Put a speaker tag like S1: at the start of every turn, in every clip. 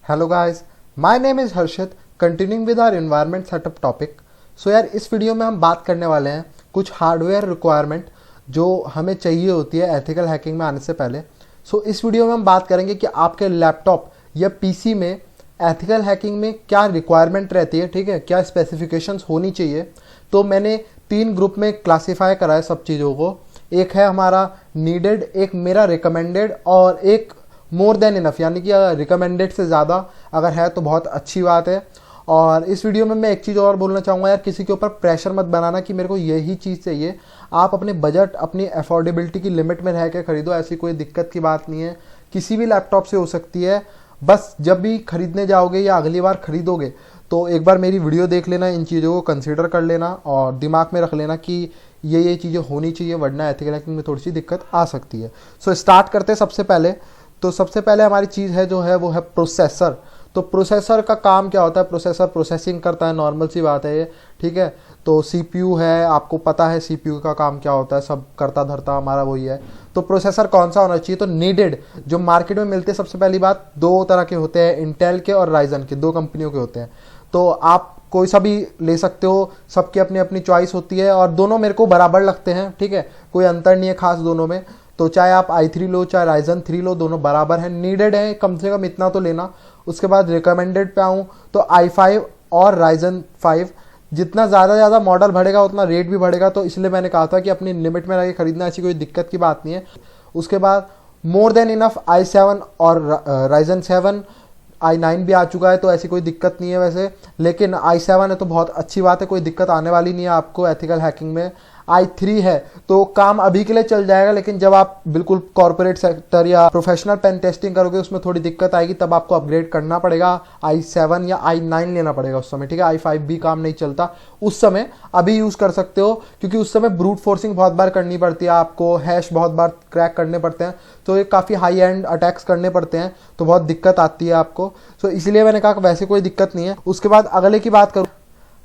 S1: Hello guys, my name is Harshit. Continuing with our environment setup topic. So यार, इस video में हम बात करने वाले हैं कुछ हार्डवेयर रिक्वायरमेंट जो हमें चाहिए होती है एथिकल हैकिंग में आने से पहले। इस वीडियो में हम बात करेंगे कि आपके लैपटॉप या पीसी में एथिकल हैकिंग में क्या रिक्वायरमेंट रहती है, ठीक है, क्या स्पेसिफिकेशंस होनी चाहिए। तो मैंने 3 ग्रुप में क्लासीफाई करा है सब चीज़ों को। एक है हमारा नीडेड, एक मेरा रिकमेंडेड और एक मोर देन इनफ, यानी कि रिकमेंडेड से ज़्यादा अगर है तो बहुत अच्छी बात है। और इस वीडियो में मैं एक चीज़ और बोलना चाहूँगा यार, किसी के ऊपर प्रेशर मत बनाना कि मेरे को यही चीज़ चाहिए। आप अपने बजट, अपनी अफोर्डेबिलिटी की लिमिट में रह के खरीदो, ऐसी कोई दिक्कत की बात नहीं है। किसी भी लैपटॉप से हो सकती है। बस जब भी खरीदने जाओगे या अगली बार खरीदोगे तो एक बार मेरी वीडियो देख लेना, इन चीज़ों को कंसिडर कर लेना और दिमाग में रख लेना कि ये चीज़ें होनी चाहिए, वरना एथिकल हैकिंग में थोड़ी सी दिक्कत आ सकती है। स्टार्ट करते हैं। सबसे पहले हमारी चीज़ है जो है वो है प्रोसेसर। तो प्रोसेसर का काम क्या होता है? प्रोसेसर प्रोसेसिंग करता है, नॉर्मल सी बात है ये, ठीक है। तो सीपीयू है, आपको पता है सीपीयू का काम क्या होता है, सब करता धरता हमारा वही है। तो प्रोसेसर कौन सा होना चाहिए? तो नीडेड जो मार्केट में मिलते हैं, सबसे पहली बात 2 तरह के होते हैं, इंटेल के और राइजन के, 2 कंपनियों के होते हैं। तो आप कोई सा भी ले सकते हो, सबकी अपनी अपनी चॉइस होती है और दोनों मेरे को बराबर लगते हैं, ठीक है, कोई अंतर नहीं है खास दोनों में। तो चाहे आप i3 लो चाहे राइजन 3 लो, दोनों बराबर हैं, नीडेड है, कम से कम इतना तो लेना। उसके बाद रिकमेंडेड पे आऊँ तो i5 और राइजन 5। जितना ज़्यादा मॉडल बढ़ेगा उतना रेट भी बढ़ेगा, तो इसलिए मैंने कहा था कि अपनी लिमिट में रह के खरीदना, ऐसी कोई दिक्कत की बात नहीं है। उसके बाद मोर देन इनफ i7 और राइजन 7, i9 भी आ चुका है, तो ऐसी कोई दिक्कत नहीं है वैसे। लेकिन i7 है तो बहुत अच्छी बात है, कोई दिक्कत आने वाली नहीं है आपको एथिकल हैकिंग में। i3 है तो काम अभी के लिए चल जाएगा, लेकिन जब आप बिल्कुल कॉर्पोरेट सेक्टर या प्रोफेशनल पेन टेस्टिंग करोगे उसमें थोड़ी दिक्कत आएगी, तब आपको अपग्रेड करना पड़ेगा, i7 या i9 लेना पड़ेगा उस समय, ठीक है। i5 भी काम नहीं चलता उस समय, अभी यूज़ कर सकते हो, क्योंकि उस समय ब्रूट फोर्सिंग बहुत बार करनी पड़ती है आपको, हैश बहुत बार क्रैक करने पड़ते हैं, तो ये काफ़ी हाई एंड अटैक्स करने पड़ते हैं, तो बहुत दिक्कत आती है आपको। इसलिए मैंने कहा वैसे कोई दिक्कत नहीं है। उसके बाद अगले की बात करूँ,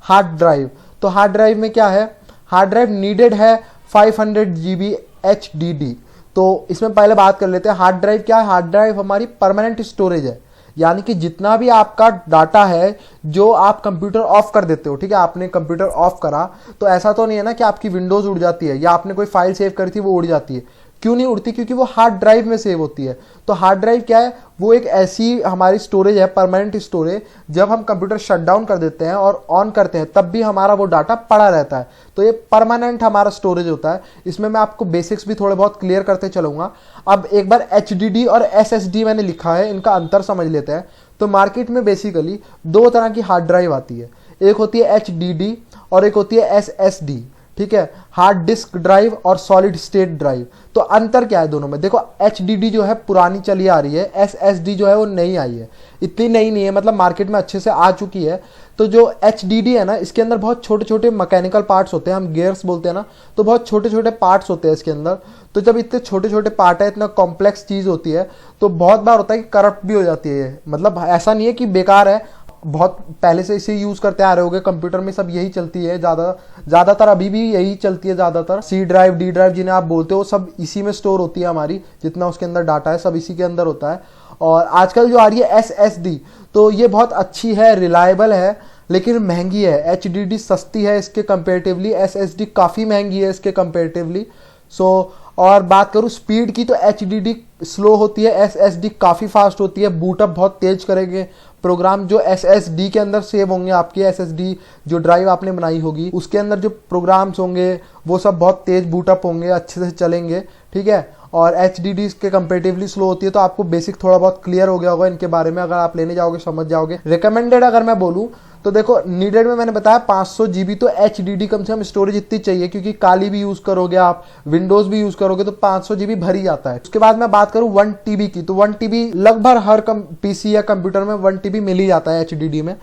S1: हार्ड ड्राइव। तो हार्ड ड्राइव में क्या है? हार्ड ड्राइव नीडेड है 500 GB HDD। तो इसमें पहले बात कर लेते हैं हार्ड ड्राइव क्या है। हार्ड ड्राइव हमारी परमानेंट स्टोरेज है, यानी कि जितना भी आपका डाटा है जो आप कंप्यूटर ऑफ कर देते हो, ठीक है, आपने कंप्यूटर ऑफ करा तो ऐसा तो नहीं है ना कि आपकी विंडोज उड़ जाती है या आपने कोई फाइल सेव करी थी वो उड़ जाती है। क्यों नहीं उड़ती? क्योंकि वो हार्ड ड्राइव में सेव होती है। तो हार्ड ड्राइव क्या है? वो एक ऐसी हमारी स्टोरेज है, परमानेंट स्टोरेज। जब हम कंप्यूटर शट डाउन कर देते हैं और ऑन करते हैं तब भी हमारा वो डाटा पड़ा रहता है, तो ये परमानेंट हमारा स्टोरेज होता है। इसमें मैं आपको बेसिक्स भी थोड़े बहुत क्लियर करते चलूंगा। अब एक बार HDD और SSD मैंने लिखा है, इनका अंतर समझ लेते हैं। तो मार्केट में बेसिकली 2 तरह की हार्ड ड्राइव आती है, एक होती है HDD और एक होती है SSD, ठीक है, हार्ड डिस्क ड्राइव और सॉलिड स्टेट ड्राइव। तो अंतर क्या है दोनों में? देखो, HDD जो है पुरानी चली आ रही है, SSD जो है वो नई आई है, इतनी नई नहीं है, मतलब मार्केट में अच्छे से आ चुकी है। तो जो HDD है ना, इसके अंदर बहुत छोटे छोटे मैकेनिकल पार्ट्स होते हैं, हम गियर्स बोलते हैं ना, तो बहुत छोटे छोटे पार्ट्स होते हैं इसके अंदर। तो जब इतने छोटे छोटे पार्ट है, इतना कॉम्प्लेक्स चीज़ होती है, तो बहुत बार होता है कि करप्ट भी हो जाती है। मतलब ऐसा नहीं है कि बेकार है, बहुत पहले से इसे यूज करते आ रहे होगे, कंप्यूटर में सब यही चलती है, ज्यादातर अभी भी यही चलती है। ज्यादातर C ड्राइव, D ड्राइव जिन्हें आप बोलते हो, सब इसी में स्टोर होती है हमारी, जितना उसके अंदर डाटा है सब इसी के अंदर होता है। और आजकल जो आ रही है SSD, तो ये बहुत अच्छी है, रिलायबल है, लेकिन महंगी है। HDD सस्ती है इसके कंपेरेटिवली, SSD काफ़ी महंगी है इसके कंपेरेटिवली। और बात करूँ स्पीड की, तो HDD स्लो होती है, SSD काफ़ी फास्ट होती है, बूटअप बहुत तेज करेंगे प्रोग्राम। जो SSD के अंदर सेव होंगे, आपकी SSD जो ड्राइव आपने बनाई होगी उसके अंदर जो प्रोग्राम्स होंगे वो सब बहुत तेज बूटअप होंगे, अच्छे से चलेंगे, ठीक है। और HDD के कंपेरेटिवली स्लो होती है। तो आपको बेसिक थोड़ा बहुत क्लियर हो गया होगा इनके बारे में, अगर आप लेने जाओगे समझ जाओगे। रिकमेंडेड अगर मैं बोलूँ तो देखो, नीडेड में मैंने बताया 500 GB, तो HDD कम से कम स्टोरेज इतनी चाहिए, क्योंकि काली भी यूज करोगे आप, विंडोज भी यूज करोगे तो 500 GB भर ही जाता है। उसके बाद मैं बात करूं 1 TB की, तो 1 TB लगभग हर पीसी या कंप्यूटर में 1 TB मिल ही जाता है HDD में।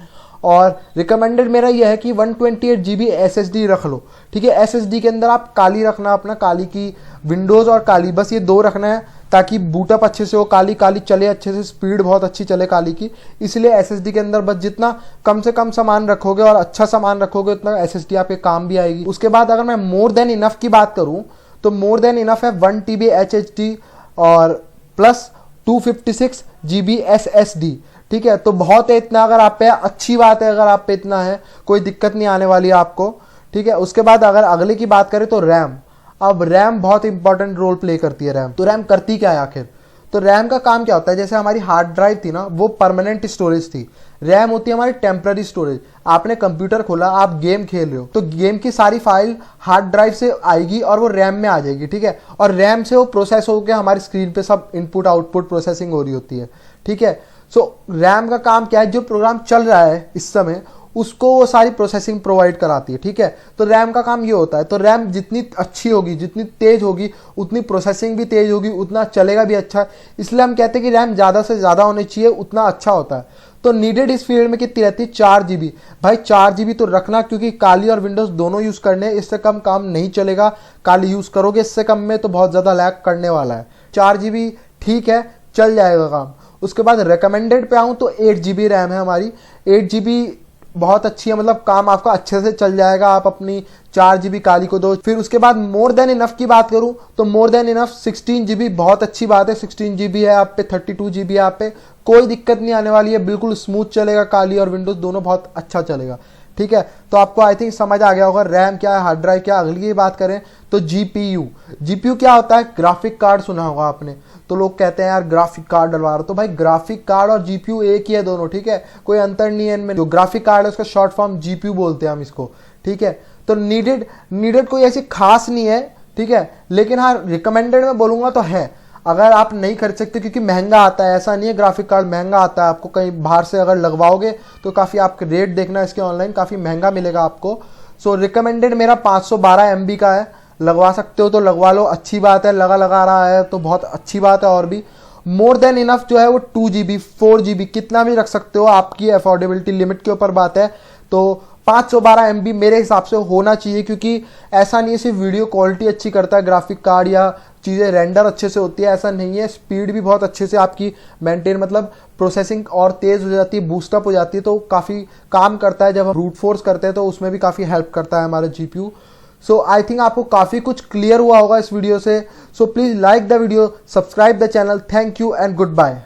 S1: और रिकमेंडेड मेरा यह है कि 128 GB SSD रख लो, ठीक है। SSD के अंदर आप काली रखना, अपना काली की, विंडोज और काली, बस ये 2 रखना है, ताकि बूटअप अच्छे से हो, काली काली चले अच्छे से, स्पीड बहुत अच्छी चले काली की। इसलिए SSD के अंदर बस जितना कम से कम सामान रखोगे और अच्छा सामान रखोगे उतना SSD आपके काम भी आएगी। उसके बाद अगर मैं मोर देन इनफ की बात करूं तो मोर देन इनफ है 1 TB HDD और प्लस 256 GB SSD, ठीक है, तो बहुत है इतना, अगर आप पे अच्छी बात है, अगर आप पे इतना है कोई दिक्कत नहीं आने वाली है आपको, ठीक है। उसके बाद अगर अगले की बात करें तो रैम, अब रैम बहुत इंपॉर्टेंट रोल प्ले करती है रैम। तो रैम करती क्या है आखिर? तो रैम का काम क्या होता है, जैसे हमारी हार्ड ड्राइव थी ना, वो परमानेंट स्टोरेज थी, रैम होती है हमारी टेम्पररी स्टोरेज। आपने कंप्यूटर खोला, आप गेम खेल रहे हो, तो गेम की सारी फाइल हार्ड ड्राइव से आएगी और वो रैम में आ जाएगी, ठीक है। और रैम से वो प्रोसेस होकर हमारी स्क्रीन पे सब इनपुट आउटपुट प्रोसेसिंग हो रही होती है, ठीक है। सो रैम का काम क्या है, जो प्रोग्राम चल रहा है इस समय उसको वो सारी प्रोसेसिंग प्रोवाइड कराती है, ठीक है। तो रैम का काम ये होता है। तो रैम जितनी अच्छी होगी, जितनी तेज होगी, उतनी प्रोसेसिंग भी तेज होगी, उतना चलेगा भी अच्छा। इसलिए हम कहते हैं कि रैम ज़्यादा से ज़्यादा होनी चाहिए, उतना अच्छा होता है। तो नीडेड इस फील्ड में कितनी रहती है? 4 GB। भाई 4 GB तो रखना, क्योंकि काली और विंडोज दोनों यूज़ करने, इससे कम काम नहीं चलेगा। काली यूज़ करोगे इससे कम में तो बहुत ज़्यादा लैग करने वाला है। 4 GB ठीक है, चल जाएगा काम। उसके बाद रिकमेंडेड पे आऊँ तो 8 GB रैम है हमारी। 8 GB बहुत अच्छी है, मतलब काम आपका अच्छे से चल जाएगा। आप अपनी 4 GB काली को दो। फिर उसके बाद मोर देन इनफ की बात करूं तो मोर देन इनफ 16 GB बहुत अच्छी बात है। 16 GB है आप पे, 32 GB है आप पे, कोई दिक्कत नहीं आने वाली है, बिल्कुल स्मूथ चलेगा। काली और विंडोज दोनों बहुत अच्छा चलेगा, ठीक है। तो आपको आई थिंक समझ आ गया होगा रैम क्या है, हार्ड ड्राइव क्या। अगली की बात करें तो जीपीयू। जीपीयू क्या होता है? ग्राफिक कार्ड सुना होगा आपने। तो लोग कहते हैं यार ग्राफिक कार्ड डलवा रहा, तो भाई ग्राफिक कार्ड और जीपीयू एक ही है दोनों, ठीक है, कोई अंतर नहीं है इनमें। जो ग्राफिक कार्ड है उसका शॉर्ट फॉर्म जीपीयू बोलते हैं हम इसको, ठीक है। तो नीडेड कोई ऐसी खास नहीं है, ठीक है, लेकिन हाँ रिकमेंडेड में बोलूंगा तो है। अगर आप नहीं खरीद सकते क्योंकि महंगा आता है, ऐसा नहीं है ग्राफिक कार्ड महंगा आता है, आपको कहीं बाहर से अगर लगवाओगे तो काफ़ी आपके रेट देखना इसके ऑनलाइन, काफ़ी महंगा मिलेगा आपको। सो रिकमेंडेड मेरा 512 MB का है, लगवा सकते हो तो लगवा लो, अच्छी बात है। लगा रहा है तो बहुत अच्छी बात है। और भी मोर देन इनफ जो है वो 2 GB 4 GB कितना भी रख सकते हो, आपकी अफोर्डेबिलिटी लिमिट के ऊपर बात है। तो 512 MB मेरे हिसाब से होना चाहिए, क्योंकि ऐसा नहीं है सिर्फ वीडियो क्वालिटी अच्छी करता है ग्राफिक कार्ड या चीज़ें रेंडर अच्छे से होती है, ऐसा नहीं है। स्पीड भी बहुत अच्छे से आपकी मेंटेन, मतलब प्रोसेसिंग और तेज़ हो जाती है, बूस्टअप हो जाती है, तो काफ़ी काम करता है। जब हम ब्रूट फोर्स करते हैं तो उसमें भी काफ़ी हेल्प करता है हमारा जीपीयू। सो आई थिंक आपको काफ़ी कुछ क्लियर हुआ होगा इस वीडियो से। So please like the video, subscribe the channel. Thank you and good bye.